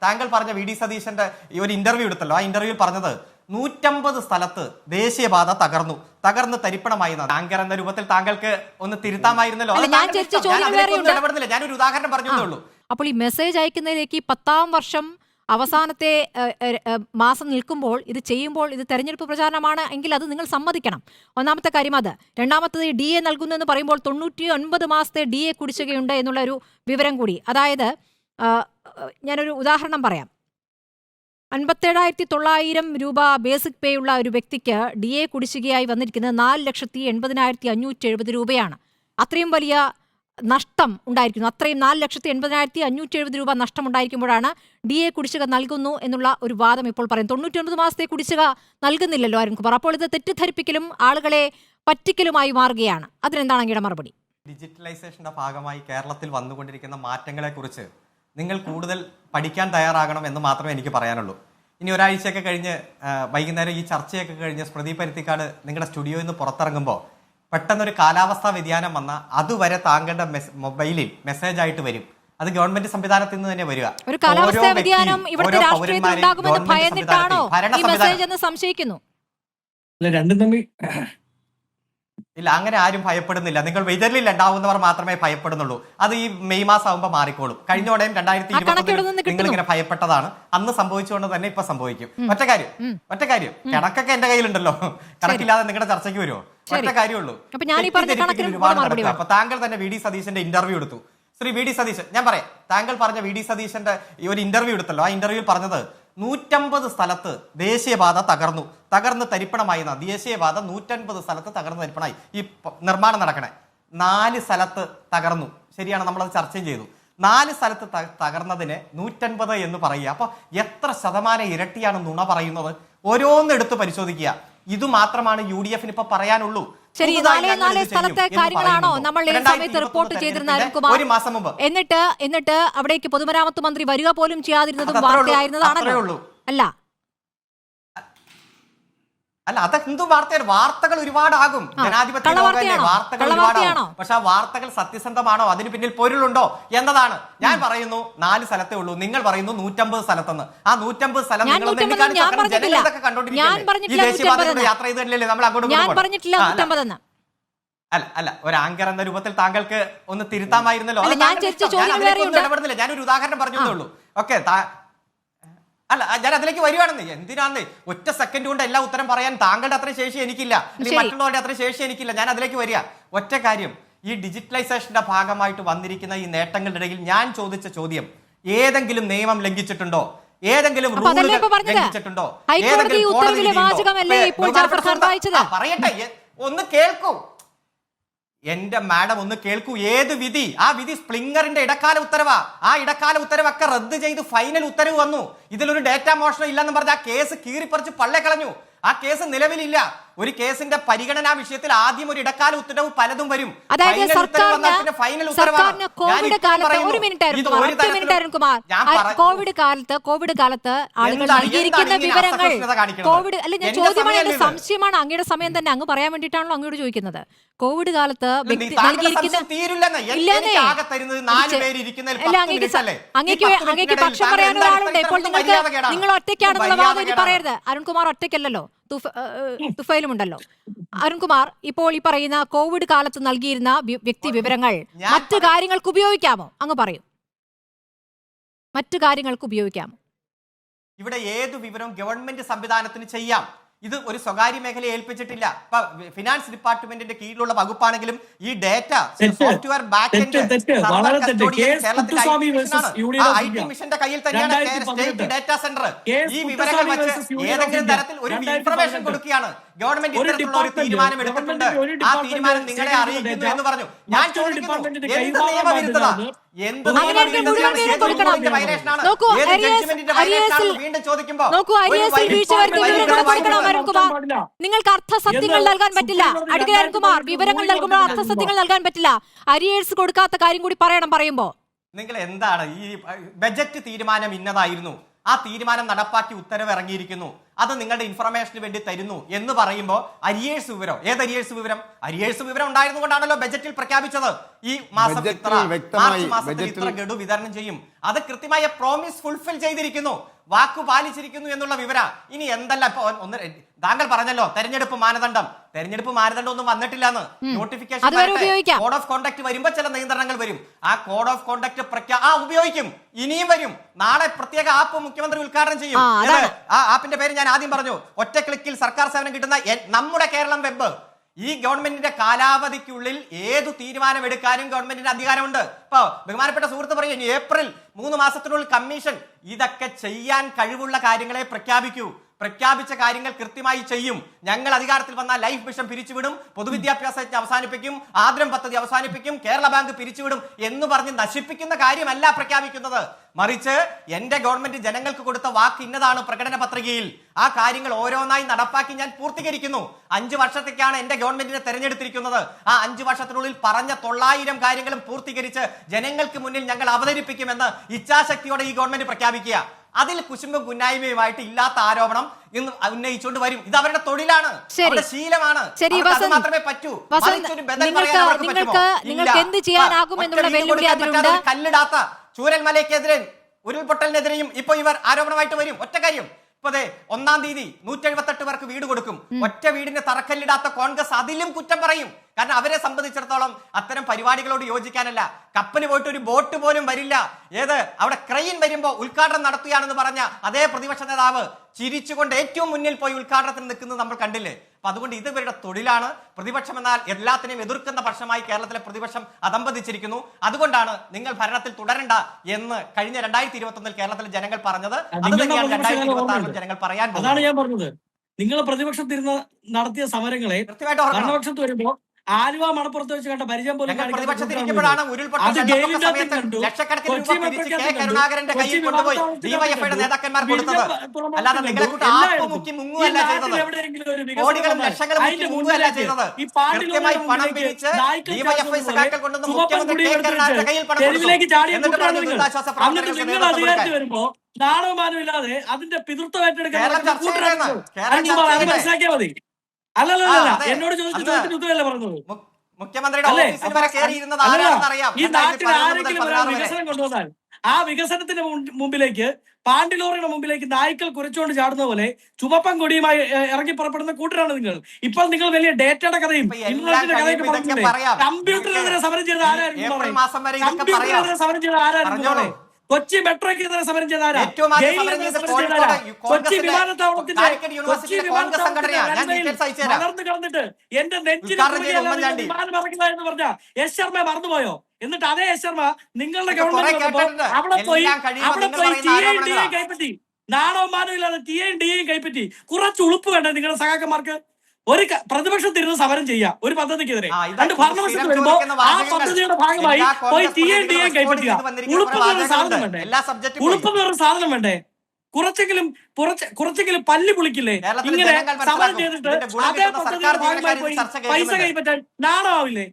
താങ്കൾ പറഞ്ഞ വി.ഡി. സതീശന്റെ ഈ ഒരു ഇന്റർവ്യൂ എടുത്തല്ലോ, ആ ഇന്റർവ്യൂവിൽ പറഞ്ഞത് 150 സ്ഥലത്ത് ദേശീയപാത തകർന്ന് തരിപ്പണമായി. താങ്കൾ എന്ന രൂപത്തിൽ താങ്കൾക്ക് ഒന്ന് തിരുത്താമായിരുന്നല്ലോ. ഇടപെടുന്നില്ല, ഞാനൊരു ഉദാഹരണം പറഞ്ഞേ ഉള്ളൂ. അപ്പോൾ ഈ മെസ്സേജ് അയക്കുന്നതിലേക്ക് 10ാം വർഷം അവസാനത്തെ മാസം നിൽക്കുമ്പോൾ ഇത് ചെയ്യുമ്പോൾ ഇത് തെരഞ്ഞെടുപ്പ് പ്രചാരണമാണ് എങ്കിൽ അത് നിങ്ങൾ സമ്മതിക്കണം. ഒന്നാമത്തെ കാര്യം അത്. രണ്ടാമത്തത് DA നൽകുന്നു എന്ന് പറയുമ്പോൾ 99 മാസത്തെ DA കുടിശ്ശികയുണ്ട് എന്നുള്ള ഒരു വിവരം കൂടി. അതായത് ഞാനൊരു ഉദാഹരണം പറയാം. 57,900 രൂപ ബേസിക് പേ ഉള്ള ഒരു വ്യക്തിക്ക് DA കുടിശ്ശികയായി വന്നിരിക്കുന്നത് 4,80,570 രൂപയാണ്. അത്രയും വലിയ നഷ്ടം ഉണ്ടായിരിക്കുന്നു. അത്രയും 4,80,570 രൂപ നഷ്ടമുണ്ടായിരിക്കുമ്പോഴാണ് DA കുടിശ്ശിക നൽകുന്നു എന്നുള്ള ഒരു വാദം ഇപ്പോൾ പറയും. 99 മാസത്തെ കുടിശ്ശിക നൽകുന്നില്ലല്ലോ അരുൺകുമാർ. അപ്പോൾ ഇത് തെറ്റിദ്ധരിപ്പിക്കലും ആളുകളെ പറ്റിക്കലുമായി മാറുകയാണ്. അതിനെന്താണ് അങ്ങയുടെ മറുപടി? ഡിജിറ്റലൈസേഷന്റെ ഭാഗമായി കേരളത്തിൽ വന്നുകൊണ്ടിരിക്കുന്ന മാറ്റങ്ങളെ കുറിച്ച് നിങ്ങൾ കൂടുതൽ പഠിക്കാൻ തയ്യാറാകണം എന്ന് മാത്രമേ എനിക്ക് പറയാനുള്ളൂ. ഇനി ഒരാഴ്ചയൊക്കെ കഴിഞ്ഞ് വൈകുന്നേരം ഈ ചർച്ചയൊക്കെ കഴിഞ്ഞ് സ്മൃതി പരുത്തിക്കാട് നിങ്ങളുടെ സ്റ്റുഡിയോയിൽ നിന്ന് പുറത്തിറങ്ങുമ്പോൾ പെട്ടെന്നൊരു കാലാവസ്ഥാ വ്യതിയാനം വന്നാൽ അതുവരെ താങ്കളുടെ മൊബൈലിൽ മെസ്സേജ് ആയിട്ട് വരും. അത് ഗവൺമെന്റ് സംവിധാനത്തിൽ നിന്ന് തന്നെ വരിക. ഒരു കാലാവസ്ഥാ വ്യതിയാനം ഇവിടുത്തെ രാഷ്ട്രീയത്തിൽ ഉണ്ടാകുമെന്ന് ഭയന്നിട്ടാണോ ഈ മെസ്സേജ് എന്ന് സംശയിക്കുന്നു? ഇല്ല, അങ്ങനെ ആരും ഭയപ്പെടുന്നില്ല. നിങ്ങൾ വിരലിൽ ഉണ്ടാവുന്നവർ മാത്രമേ ഭയപ്പെടുന്നുള്ളൂ. അത് ഈ മെയ് മാസം ആകുമ്പോൾ മാറിക്കോളും. കഴിഞ്ഞോടെയും 2020 നിങ്ങൾ ഇങ്ങനെ ഭയപ്പെട്ടതാണ്. അന്ന് സംഭവിച്ചുകൊണ്ട് തന്നെ ഇപ്പൊ സംഭവിക്കും. ഒറ്റ കാര്യം കണക്കൊക്കെ എന്റെ കയ്യിലുണ്ടല്ലോ. കണക്കില്ലാതെ നിങ്ങളുടെ ചർച്ചയ്ക്ക് വരുമോ? ഒറ്റ കാര്യമുള്ളൂ. അപ്പൊ താങ്കൾ തന്നെ വി.ഡി. സതീശന്റെ ഇന്റർവ്യൂ എടുത്തു. ശ്രീ വി.ഡി. സതീശൻ, ഞാൻ പറയാം, താങ്കൾ പറഞ്ഞ വി.ഡി. സതീശന്റെ ഈ ഒരു ഇന്റർവ്യൂ എടുത്തല്ലോ, ആ ഇന്റർവ്യൂവിൽ പറഞ്ഞത് 150 സ്ഥലത്ത് ദേശീയപാത തകർന്ന് തരിപ്പണമായി. ദേശീയപാത 150 സ്ഥലത്ത് തകർന്ന് തരിപ്പണമായി. ഈ നിർമ്മാണം നടക്കണേ 4 സ്ഥലത്ത് തകർന്നു. ശരിയാണ്, നമ്മളത് ചർച്ചയും ചെയ്തു. 4 സ്ഥലത്ത് തകർന്നതിന് 150 എന്ന് പറയുക. അപ്പൊ എത്ര ശതമാനം ഇരട്ടിയാണ് നുണ പറയുന്നത്? ഓരോന്നെടുത്ത് പരിശോധിക്കുക. ഇത് മാത്രമാണ് UDF ഇപ്പൊ പറയാനുള്ളൂ. ശരി, 4 സ്ഥലത്തെ കാര്യങ്ങളാണോ നമ്മൾ ഈ സമയത്ത് റിപ്പോർട്ട് ചെയ്തിരുന്ന അരുൺകുമാർ? ഒരു മാസം മുമ്പ്. എന്നിട്ട് അവിടേക്ക് പൊതുമരാമത്ത് മന്ത്രി വരിക പോലും ചെയ്യാതിരുന്നതും വാർത്തയായിരുന്നതാണല്ലോ. അല്ല, അത് ഹിന്ദു വാർത്തയാണ്. വാർത്തകൾ ഒരുപാടാകും. ജനാധിപത്യ വാർത്തകൾ ഒരുപാടാകും. പക്ഷെ ആ വാർത്തകൾ സത്യസന്ധമാണോ, അതിന് പിന്നിൽ പൊരുളുണ്ടോ എന്നതാണ്. ഞാൻ പറയുന്നു 4 സ്ഥലത്തേ ഉള്ളൂ, നിങ്ങൾ പറയുന്നു 150 സ്ഥലത്തെന്ന്. ആ 150 സ്ഥലം യാത്ര ചെയ്തല്ലേ നമ്മൾ അങ്ങോട്ട്. അല്ല, ഒരു ആങ്കർ എന്ന രൂപത്തിൽ താങ്കൾക്ക് ഒന്ന് തിരുത്താമായിരുന്നല്ലോ. ഇടപെടുന്നില്ല, ഞാനൊരു ഉദാഹരണം പറഞ്ഞേ ഉള്ളൂ. ഓക്കെ, അല്ല, ഞാൻ അതിലേക്ക് വരുവാണെന്ന്. എന്തിനാന്ന് ഒറ്റ സെക്കൻഡ് കൊണ്ട് എല്ലാ ഉത്തരം പറയാൻ താങ്കളുടെ അത്ര ശേഷി എനിക്കില്ല, മറ്റുള്ളവരുടെ അത്ര ശേഷി എനിക്കില്ല. ഞാൻ അതിലേക്ക് വരിക. ഒറ്റ കാര്യം, ഈ ഡിജിറ്റലൈസേഷന്റെ ഭാഗമായിട്ട് വന്നിരിക്കുന്ന ഈ നേട്ടങ്ങളുടെ ഇടയിൽ ഞാൻ ചോദിച്ച ചോദ്യം, ഏതെങ്കിലും നിയമം ലംഘിച്ചിട്ടുണ്ടോ? ഏതെങ്കിലും ലംഘിച്ചിട്ടുണ്ടോ? പറയട്ടെ, ഒന്ന് കേൾക്കൂ എന്റെ മാഡം, ഒന്ന് കേൾക്കൂ. ഏത് വിധി? ആ വിധി സ്പ്ലിംഗറിന്റെ ഇടക്കാല ഉത്തരവാ. ആ ഇടക്കാല ഉത്തരവൊക്കെ റദ്ദ് ചെയ്ത് ഫൈനൽ ഉത്തരവ് വന്നു. ഇതിലൊരു ഡേറ്റ മോഷണം ഇല്ലെന്ന് പറഞ്ഞ് ആ കേസ് കീറിപ്പറിച്ച് പള്ളെ കളഞ്ഞു. ആ കേസ് നിലവിലില്ല. ഒരു കേസിന്റെ പരിഗണനാ വിഷയത്തിൽ ആദ്യം ഒരു ഇടക്കാല ഉത്തരവ് പലതും വരും. കോവിഡ് കാലത്ത് ആളുകൾ നൽകിയിരിക്കുന്ന വിവരങ്ങൾ, സംശയമാണ്. അങ്ങയുടെ സമയം തന്നെ അങ്ങ് പറയാൻ വേണ്ടിയിട്ടാണല്ലോ അങ്ങോട്ട് ചോദിക്കുന്നത്. കോവിഡ് കാലത്ത് അങ്ങേക്ക് പക്ഷം പറയാൻ ഒരാളുണ്ട്. ഇപ്പോൾ നിങ്ങൾ ഒറ്റയ്ക്കാണെന്നുള്ള വാദം പറയരുത്. അരുൺകുമാർ ഒറ്റയ്ക്കല്ലല്ലോ, തുഫയിലുമുണ്ടല്ലോ. അരുൺകുമാർ, ഇപ്പോൾ ഈ പറയുന്ന കോവിഡ് കാലത്ത് നൽകിയിരുന്ന വ്യക്തി വിവരങ്ങൾ മറ്റു കാര്യങ്ങൾക്ക് ഉപയോഗിക്കാമോ? അങ്ങ് പറയൂ, മറ്റു കാര്യങ്ങൾക്ക് ഉപയോഗിക്കാമോ? ഇവിടെ ഏതു വിവരവും ഗവൺമെന്റ് സംവിധാനത്തിന് ചെയ്യാം. ഇത് ഒരു സ്വകാര്യ മേഖലയെ ഏൽപ്പിച്ചിട്ടില്ല. ഇപ്പൊ ഫിനാൻസ് ഡിപ്പാർട്ട്മെന്റിന്റെ കീഴിലുള്ള വകുപ്പാണെങ്കിലും ഈ ഡേറ്റ സോഫ്റ്റ്വെയർ IT മിഷന്റെ കയ്യിൽ തന്നെയാണ് സ്റ്റേറ്റ് ഡേറ്റാ സെന്റർ. ഈ വിവരങ്ങൾ വെച്ച് ഏതെങ്കിലും തരത്തിൽ ഒരു ഇൻഫർമേഷൻ കൊടുക്കുകയാണ് ഗവൺമെന്റ്. ഇത്തരത്തിലുള്ള ഒരു തീരുമാനം എടുത്തിട്ടുണ്ട്, ആ തീരുമാനം നിങ്ങളെ അറിയിക്കുന്നു എന്ന് പറഞ്ഞു. ഞാൻ ചോദിക്കുന്നു, എന്ത് നിയമവിരുദ്ധത? നിങ്ങൾക്ക് അർത്ഥസത്യങ്ങൾ നൽകാൻ പറ്റില്ല. അഡ്വക്കേറ്റ് അരുൺകുമാർ, വിവരങ്ങൾ നൽകുമ്പോൾ അർത്ഥസത്യങ്ങൾ നൽകാൻ പറ്റില്ല. അരിയേഴ്സ് കൊടുക്കാത്ത കാര്യം കൂടി പറയുമ്പോ നിങ്ങൾ എന്താണ് ഈ ബജറ്റ് തീരുമാനം ഇന്നതായിരുന്നു, ആ തീരുമാനം നടപ്പാക്കി ഉത്തരവ് ഇറങ്ങിയിരിക്കുന്നു. അത് നിങ്ങളുടെ ഇൻഫർമേഷന് വേണ്ടി തരുന്നു എന്ന് പറയുമ്പോൾ അരിയേഴ്സ് വിവരം, ഏത് അരിയേഴ്സ് വിവരം? അരിയേഴ്സ് വിവരം ഉണ്ടായിരുന്നുകൊണ്ടാണല്ലോ ബജറ്റിൽ പ്രഖ്യാപിച്ചത് ഈ മാസം മാർച്ച് മാസത്തിൽ ഇത്ര ഗഡു വിതരണം ചെയ്യും. അത് കൃത്യമായ പ്രോമിസ് ഫുൾഫിൽ ചെയ്തിരിക്കുന്നു, വാക്കു പാലിച്ചിരിക്കുന്നു എന്നുള്ള വിവരം. ഇനി എന്തല്ല ഇപ്പൊ താങ്കൾ പറഞ്ഞല്ലോ തെരഞ്ഞെടുപ്പ് മാനദണ്ഡം ഒന്നും വന്നിട്ടില്ല എന്ന്. നോട്ടിഫിക്കേഷൻ കോഡ് ഓഫ് കോണ്ടക്ട് വരുമ്പോ ചില നിയന്ത്രണങ്ങൾ വരും. ആ കോഡ് ഓഫ് കോണ്ടക്ട് ഉപയോഗിക്കും, ഇനിയും വരും. നാളെ പ്രത്യേക ആപ്പ് മുഖ്യമന്ത്രി ഉദ്ഘാടനം ചെയ്യും. ആ ആപ്പിന്റെ പേര് ഞാൻ ആദ്യം പറഞ്ഞു, ഒറ്റ ക്ലിക്കിൽ സർക്കാർ സേവനം കിട്ടുന്ന നമ്മുടെ കേരളം വെബ്. ഈ ഗവൺമെന്റിന്റെ കാലാവധിക്കുള്ളിൽ ഏതു തീരുമാനമെടുക്കാനും ഗവൺമെന്റിന് അധികാരമുണ്ട്. ഇപ്പൊ ബഹുമാനപ്പെട്ട സുഹൃത്ത് പറയും ഏപ്രിൽ 3 മാസത്തിനുള്ളിൽ കമ്മീഷൻ. ഇതൊക്കെ ചെയ്യാൻ കഴിവുള്ള കാര്യങ്ങളെ പ്രഖ്യാപിച്ച കാര്യങ്ങൾ കൃത്യമായി ചെയ്യും. ഞങ്ങൾ അധികാരത്തിൽ വന്നാൽ ലൈഫ് മിഷൻ പിരിച്ചുവിടും, പൊതുവിദ്യാഭ്യാസ യജ്ഞം അവസാനിപ്പിക്കും, ആദ്രം പദ്ധതി അവസാനിപ്പിക്കും, കേരള ബാങ്ക് പിരിച്ചുവിടും എന്ന് പറഞ്ഞ് നശിപ്പിക്കുന്ന കാര്യമല്ല പ്രഖ്യാപിക്കുന്നത്. മറിച്ച് എന്റെ ഗവൺമെന്റ് ജനങ്ങൾക്ക് കൊടുത്ത വാക്ക് ഇന്നതാണ് പ്രകടന പത്രികയിൽ. ആ കാര്യങ്ങൾ ഓരോന്നായി നടപ്പാക്കി ഞാൻ പൂർത്തീകരിക്കുന്നു. 5 വർഷത്തേക്കാണ് എന്റെ ഗവൺമെന്റിനെ തെരഞ്ഞെടുത്തിരിക്കുന്നത്. ആ 5 വർഷത്തിനുള്ളിൽ പറഞ്ഞ 900 കാര്യങ്ങളും പൂർത്തീകരിച്ച് ജനങ്ങൾക്ക് മുന്നിൽ ഞങ്ങൾ അവതരിപ്പിക്കുമെന്ന് ഇച്ഛാശക്തിയോടെ ഈ ഗവൺമെന്റ് പ്രഖ്യാപിക്കുക. അതിൽ കുശുമ്പും കുന്നായ്മയുമായിട്ട് ഇല്ലാത്ത ആരോപണം ഇന്ന് ഉന്നയിച്ചുകൊണ്ട് വരും. ഇത് അവരുടെ തൊഴിലാണ്, അവരുടെ ശീലമാണ്, അത് മാത്രമേ പറ്റൂ. കല്ലിടാത്ത ചൂരൽമലയ്ക്കെതിരെ ഉരുൾപൊട്ടലിനെതിരെയും ഇപ്പൊ ഇവർ ആരോപണമായിട്ട് വരും. ഒറ്റ കാര്യം, ഇപ്പൊ 1-ാം തീയതി 178 പേർക്ക് വീട് കൊടുക്കും. ഒറ്റ വീടിന് തറക്കല്ലിടാത്ത കോൺഗ്രസ് അതിലും കുറ്റം പറയും. കാരണം അവരെ സംബന്ധിച്ചിടത്തോളം അത്തരം പരിപാടികളോട് യോജിക്കാനല്ല. കപ്പല് പോയിട്ട് ഒരു ബോട്ട് പോലും വരില്ല. അവിടെ ക്രെയിൻ വരുമ്പോ ഉദ്ഘാടനം നടത്തുകയാണെന്ന് പറഞ്ഞ അതേ പ്രതിപക്ഷ നേതാവ് ചിരിച്ചുകൊണ്ട് ഏറ്റവും മുന്നിൽ പോയി ഉദ്ഘാടനത്തിന് നിൽക്കുന്നത് നമ്മൾ കണ്ടില്ലേ. അപ്പൊ അതുകൊണ്ട് ഇത് ഇവരുടെ തൊഴിലാണ്. പ്രതിപക്ഷം എന്നാൽ എല്ലാത്തിനെയും എതിർക്കുന്ന പക്ഷമായി കേരളത്തിലെ പ്രതിപക്ഷം അതമ്പതിച്ചിരിക്കുന്നു. അതുകൊണ്ടാണ് നിങ്ങൾ ഭരണത്തിൽ തുടരണ്ട എന്ന് കഴിഞ്ഞ 2021 കേരളത്തിലെ ജനങ്ങൾ പറഞ്ഞത്. അത് തന്നെയാണ് 2026 ജനങ്ങൾ പറയാൻ പോകുന്നത്. അതാണ് ഞാൻ പറഞ്ഞത്. നിങ്ങൾ പ്രതിപക്ഷത്തിരുന്ന് നടത്തിയ സമരങ്ങളെ ഭരണപക്ഷത്ത് വരുമ്പോ ആലുവ മണപ്പുറത്ത് വെച്ച് കണ്ട പരിചയം പോലും വരുമ്പോ നാണവമാനം ഇല്ലാതെ അതിന്റെ പിതൃത്വം ഏറ്റെടുക്കാൻ മനസ്സിലാക്കിയാൽ മതി. അല്ലല്ല, എന്നോട് ചോദിച്ച ചോദ്യത്തിന് ഉത്തരവല്ല പറഞ്ഞത്. ഈ നാട്ടിൽ ആരെങ്കിലും വികസനം കൊണ്ടുവന്നാൽ ആ വികസനത്തിന്റെ മുമ്പിലേക്ക് പാണ്ടിലോറിയുടെ മുമ്പിലേക്ക് നായ്ക്കൾ കുരച്ചുകൊണ്ട് ചാടുന്ന പോലെ ചുമപ്പൻ കൊടിയുമായി ഇറങ്ങി പുറപ്പെടുന്ന കൂട്ടരാണ് നിങ്ങൾ. ഇപ്പോൾ നിങ്ങൾ വലിയ ഡേറ്റയുടെ കഥയും ഇന്റർനെറ്റിന്റെ കഥയൊക്കെ പറഞ്ഞില്ലേ? കമ്പ്യൂട്ടറിനെതിരെ സമരം ചെയ്ത ആരായിരുന്നു? കമ്പ്യൂട്ടറിനെതിരെ സമരം ചെയ്ത ആരായിരുന്നു? കൊച്ചി മെട്രോയ്ക്കെതിരെ സമരം ചെയ്താരാ? കൊച്ചി വിമാനത്താവളത്തിന്റെ വളർന്നു കിടന്നിട്ട് എന്റെ നെഞ്ചിൽ വിമാനം ഇറങ്ങില്ല എന്ന് പറഞ്ഞ എസ് ശർമ്മ മറന്നുപോയോ? എന്നിട്ട് അതേ എസ് ശർമ്മ നിങ്ങളുടെ ഗവൺമെന്റ് അവിടെ പോയി TADയെ കൈപ്പറ്റി. നാണവമാനം ഇല്ലാതെ TADയെയും കൈപ്പറ്റി. കുറച്ച് ഉളുപ്പ് വേണ്ടേ നിങ്ങളുടെ സഖാക്കന്മാർക്ക്? ഒരു പ്രതിപക്ഷത്തിരുന്ന് സമരം ചെയ്യാം ഒരു പദ്ധതിക്കെതിരെ, ഭരണപക്ഷത്ത് വരുമ്പോ ആ പദ്ധതിയുടെ ഭാഗമായി പോയി TADയെ കൈപ്പറ്റുക. ഉളുപ്പെന്നൊരു സാധനം വേണ്ടേ? ഉളുപ്പെന്നൊരു സാധനം വേണ്ടേ? കുറച്ചെങ്കിലും പല്ല് പുളിക്കില്ലേ? ഇങ്ങനെ സമരം ചെയ്തിട്ട് അതേ പദ്ധതിയുടെ ഭാഗമായി പോയി പൈസ കൈപ്പറ്റാൻ നാണാവില്ലേ?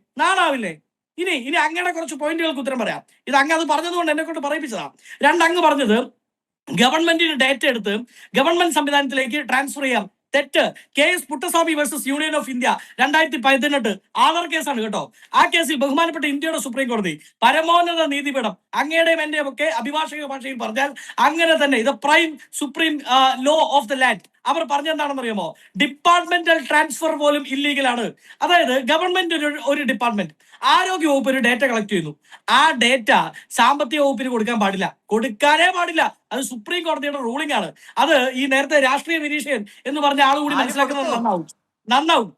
ഇനി അങ്ങനെ കുറച്ച് പോയിന്റുകൾക്ക് ഉത്തരം പറയാം. ഇത് അങ്ങ് അത് പറഞ്ഞതുകൊണ്ട് എന്നെ കൊണ്ട് പറയിപ്പിച്ചതാ. അങ്ങ് പറഞ്ഞത് ഗവൺമെന്റിന് ഡേറ്റ എടുത്ത് ഗവൺമെന്റ് സംവിധാനത്തിലേക്ക് ട്രാൻസ്ഫർ ചെയ്യാം. തെറ്റ്. KS Puttaswamy versus union of India 2018 Aadhaar കേസാണ് കേട്ടോ. ആ കേസിൽ ബഹുമാനപ്പെട്ട ഇന്ത്യയുടെ സുപ്രീം കോടതി പരമോന്നത നീതിപീഠം അങ്ങയുടെയും എന്റെയും ഒക്കെ അഭിഭാഷക ഭാഷയിൽ പറഞ്ഞാൽ അങ്ങനെ തന്നെ ഇത് prime supreme law of the land. അവർ പറഞ്ഞെന്താണെന്ന് അറിയാമോ? ഡിപ്പാർട്ട്മെന്റൽ ട്രാൻസ്ഫർ പോലും ഇല്ലീഗലാണ്. അതായത് ഗവൺമെന്റ് ഒരു ഡിപ്പാർട്ട്മെന്റ് ആരോഗ്യ വകുപ്പ് ഒരു ഡേറ്റ കളക്ട് ചെയ്യുന്നു. ആ ഡേറ്റ സാമ്പത്തിക വകുപ്പിന് കൊടുക്കാനേ പാടില്ല. അത് സുപ്രീം കോടതിയുടെ റൂളിംഗ് ആണ്. അത് ഈ നേരത്തെ രാഷ്ട്രീയ നിരീക്ഷകൻ എന്ന് പറഞ്ഞ ആൾ കൂടി മനസ്സിലാക്കുന്നത് നന്നാവും.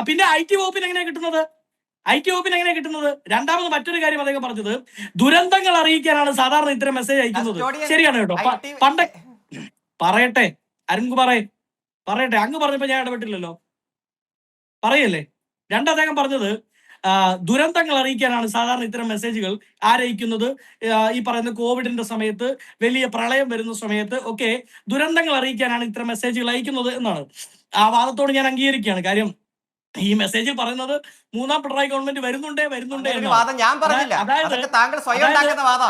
പിന്നെ IT വകുപ്പിന് എങ്ങനെയാ കിട്ടുന്നത്? രണ്ടാമത് മറ്റൊരു കാര്യം അദ്ദേഹം പറഞ്ഞത് ദുരന്തങ്ങൾ അറിയിക്കാനാണ് സാധാരണ ഇത്തരം മെസ്സേജ് അയക്കുന്നത്. ശരിയാണ് കേട്ടോ. പണ്ട് പറയട്ടെ, അരുൺകുമാറെ പറയട്ടെ. അങ്ങ് പറഞ്ഞപ്പോ ഞാൻ ഇടപെട്ടില്ലല്ലോ, പറയല്ലേ. അദ്ദേഹം പറഞ്ഞത് ദുരന്തങ്ങൾ അറിയിക്കാനാണ് സാധാരണ ഇത്തരം മെസ്സേജുകൾ ആരയിക്കുന്നത്. ഈ പറയുന്ന കോവിഡിന്റെ സമയത്ത്, വലിയ പ്രളയം വരുന്ന സമയത്ത് ഒക്കെ ദുരന്തങ്ങൾ അറിയിക്കാനാണ് ഇത്തരം മെസ്സേജുകൾ അയക്കുന്നത് എന്നാണ്. ആ വാദത്തോട് ഞാൻ അംഗീകരിക്കുകയാണ്. കാര്യം ഈ മെസ്സേജിൽ പറയുന്നത് മൂന്നാം പിണറായി ഗവൺമെന്റ് വരുന്നുണ്ടേ അങ്ങനെ ഒരു വാദം ഞാൻ പറഞ്ഞില്ല. അതായത് അതൊക്കെ താങ്കൾ സ്വയം ഉണ്ടാക്കുന്ന വാദാ.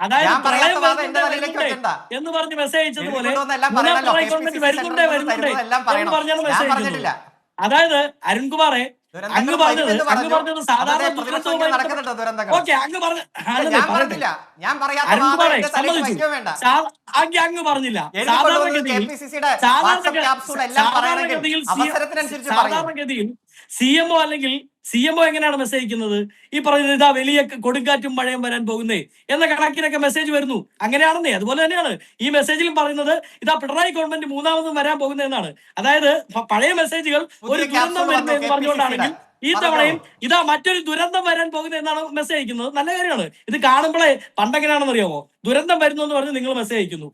അതായത് ഞാൻ പറയാത്ത പ്രളയം വാദം എന്റെ വരുന്നുണ്ടേ, തലയിലേക്ക് വെക്കണ്ട. എന്ന് പറഞ്ഞ് മെസ്സേജ് അയച്ചതുപോലെ എല്ലാം മൂന്നാം പറയണല്ലോ. പിണറായി ഗവൺമെന്റ് വരുന്നുണ്ടേ വരുന്നുണ്ടേ എല്ലാം എന്ന് പറയണം. പറഞ്ഞാണ് ഞാൻ മെസ്സേജ് പറഞ്ഞിട്ടില്ല. അയച്ചത്. അതായത് അരുൺകുമാറെ അങ്ങ് പറഞ്ഞത് സാധാരണ ദുരന്തവുമായി നടക്കുന്നുണ്ടോ ദുരന്തങ്ങൾ? ഓക്കെ അങ്ങ് പറഞ്ഞു ഞാൻ പറഞ്ഞില്ല. ഞാൻ പറയാത്ത വാദം എന്റെ തലയിൽ വെക്കുകയോ വേണ്ട. അങ്ങ് പറഞ്ഞില്ല. സാധാരണഗതിയിൽ അവസരത്തിനനുസരിച്ച് പറയും. സാധാരണഗതിയിൽ CMO അല്ലെങ്കിൽ CMO എങ്ങനെയാണ് മെസ്സേജ് അയക്കുന്നത്? ഈ പറയുന്നത് ഇതാ വലിയ കൊടുങ്കാറ്റും മഴയും വരാൻ പോകുന്നേ എന്ന കണക്കിനൊക്കെ മെസ്സേജ് വരുന്നു. അങ്ങനെയാണെന്നേ. അതുപോലെ തന്നെയാണ് ഈ മെസ്സേജിലും പറയുന്നത് ഇതാ പിണറായി ഗവൺമെന്റ് മൂന്നാമതും വരാൻ പോകുന്നത് എന്നാണ്. അതായത് പഴയ മെസ്സേജുകൾ ഒരു ദുരന്തം വരുന്നത് എന്ന് പറഞ്ഞുകൊണ്ടാണെങ്കിൽ ഈ തവണയും ഇതാ മറ്റൊരു ദുരന്തം വരാൻ പോകുന്നത് എന്നാണ് മെസ്സേജ് അയക്കുന്നത്. നല്ല കാര്യമാണ്. ഇത് കാണുമ്പോഴേ പണ്ടെങ്ങനെയാണെന്ന് അറിയാമോ? ദുരന്തം വരുന്നു എന്ന് പറഞ്ഞ് നിങ്ങൾ മെസ്സേജ് അയക്കുന്നു.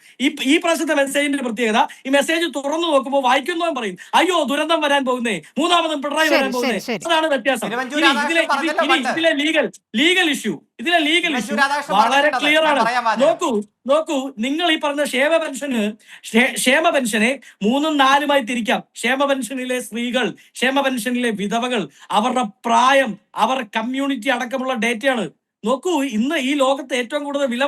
ഈ പ്രാവശ്യത്തെ മെസ്സേജിന്റെ പ്രത്യേകത, ഈ മെസ്സേജ് തുറന്നു നോക്കുമ്പോൾ വായിക്കുന്നവൻ പറയും അയ്യോ ദുരന്തം വരാൻ പോകുന്നേ, മൂന്നാമതും പിണറായി വരാൻ പോകുന്നേ. അതാണ് വ്യത്യാസം. ഇതിലെ ലീഗൽ ഇഷ്യൂ വളരെ ക്ലിയർ ആണ്. നോക്കൂ നിങ്ങൾ ഈ പറഞ്ഞ ക്ഷേമ പെൻഷനെ 3ഉം 4ഉമായി തിരിക്കാം. ക്ഷേമ പെൻഷനിലെ സ്ത്രീകൾ, ക്ഷേമ പെൻഷനിലെ വിധവകൾ, അവരുടെ പ്രായം, അവർ കമ്മ്യൂണിറ്റി അടക്കമുള്ള ഡേറ്റയാണ്. നോക്കൂ, ഇന്ന് ഈ ലോകത്ത് ഏറ്റവും കൂടുതൽ വില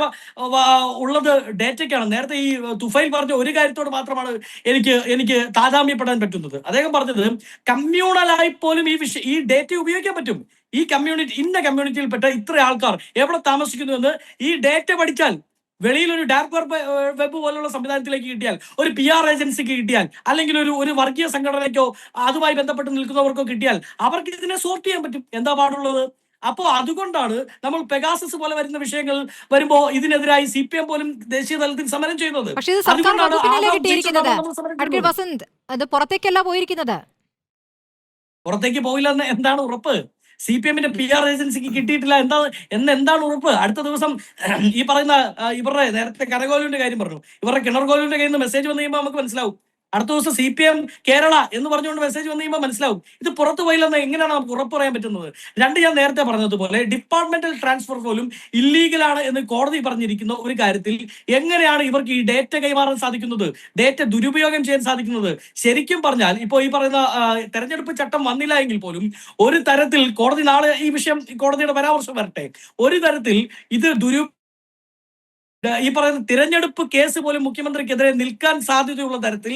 ഉള്ളത് ഡേറ്റയ്ക്കാണ്. നേരത്തെ ഈ തുഫൈൽ പറഞ്ഞ ഒരു കാര്യത്തോട് മാത്രമാണ് എനിക്ക് താതാമ്യപ്പെടാൻ പറ്റുന്നത്. അദ്ദേഹം പറഞ്ഞത് കമ്മ്യൂണലായി പോലും ഈ ഡേറ്റ ഉപയോഗിക്കാൻ പറ്റും. ഈ ഇന്ന കമ്മ്യൂണിറ്റിയിൽപ്പെട്ട ഇത്ര ആൾക്കാർ എവിടെ താമസിക്കുന്നു എന്ന് ഈ ഡേറ്റ പഠിച്ചാൽ, വെളിയിൽ ഒരു ഡാർക്ക് വെബ് പോലുള്ള സംവിധാനത്തിലേക്ക് കിട്ടിയാൽ, ഒരു PR ഏജൻസിക്ക് കിട്ടിയാൽ, അല്ലെങ്കിൽ ഒരു വർഗീയ സംഘടനയ്ക്കോ അതുമായി ബന്ധപ്പെട്ട് നിൽക്കുന്നവർക്കോ കിട്ടിയാൽ അവർക്ക് ഇതിനെ സോർട്ട് ചെയ്യാൻ പറ്റും. എന്താ പാടുള്ളത്? അപ്പോ അതുകൊണ്ടാണ് നമ്മൾ പെഗാസസ് പോലെ വരുന്ന വിഷയങ്ങൾ വരുമ്പോ ഇതിനെതിരായി CPM പോലും ദേശീയ തലത്തിൽ സമരം ചെയ്യുന്നത്. പുറത്തേക്കല്ല പോയിരിക്കുന്നത്. പുറത്തേക്ക് പോയില്ലെന്ന് എന്താണ് ഉറപ്പ്? CPM-ന്റെ PR ഏജൻസിക്ക് കിട്ടിയിട്ടില്ല എന്താണ് ഉറപ്പ്? അടുത്ത ദിവസം ഈ പറയുന്ന ഇവരുടെ നേരത്തെ കനകോലുവിന്റെ കാര്യം പറഞ്ഞു, ഇവരുടെ കിണർകോലുവിന്റെ കയ്യിൽ നിന്ന് മെസ്സേജ് വന്നു കഴിയുമ്പോൾ നമുക്ക് മനസ്സിലാവും. അടുത്ത ദിവസം CPM കേരള എന്ന് പറഞ്ഞുകൊണ്ട് മെസ്സേജ് വന്നു കഴിയുമ്പോൾ മനസ്സിലാവും ഇത് പുറത്തു പോയില്ലെന്ന്. എങ്ങനെയാണ് നമുക്ക് ഉറപ്പ് പറയാൻ പറ്റുന്നത്? രണ്ട്, ഞാൻ നേരത്തെ പറഞ്ഞതുപോലെ ഡിപ്പാർട്ട്മെന്റൽ ട്രാൻസ്ഫർ പോലും ഇല്ലീഗലാണ് എന്ന് കോടതി പറഞ്ഞിരിക്കുന്ന ഒരു കാര്യത്തിൽ എങ്ങനെയാണ് ഇവർക്ക് ഈ ഡേറ്റ കൈമാറാൻ സാധിക്കുന്നത്, ഡേറ്റ ദുരുപയോഗം ചെയ്യാൻ സാധിക്കുന്നത്? ശരിക്കും പറഞ്ഞാൽ ഇപ്പോൾ ഈ പറയുന്ന തെരഞ്ഞെടുപ്പ് ചട്ടം വന്നില്ല എങ്കിൽ പോലും ഒരു തരത്തിൽ കോടതി, നാളെ ഈ വിഷയം കോടതിയുടെ പരാമർശം വരട്ടെ, ഒരു തരത്തിൽ ഇത് ഈ പറയുന്ന തിരഞ്ഞെടുപ്പ് കേസ് പോലും മുഖ്യമന്ത്രിക്കെതിരെ നിൽക്കാൻ സാധ്യതയുള്ള തരത്തിൽ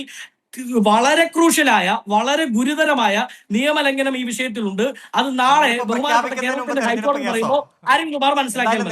വളരെ ക്രൂഷ്യലായ, വളരെ ഗുരുതരമായ നിയമലംഘനം ഈ വിഷയത്തിലുണ്ട്. അത് നാളെ ബഹുമാനപ്പെട്ട കേരളത്തിന്റെ ഹൈക്കോടതി പറയുമ്പോൾ അരുൺകുമാർ മനസ്സിലാക്കിയത്.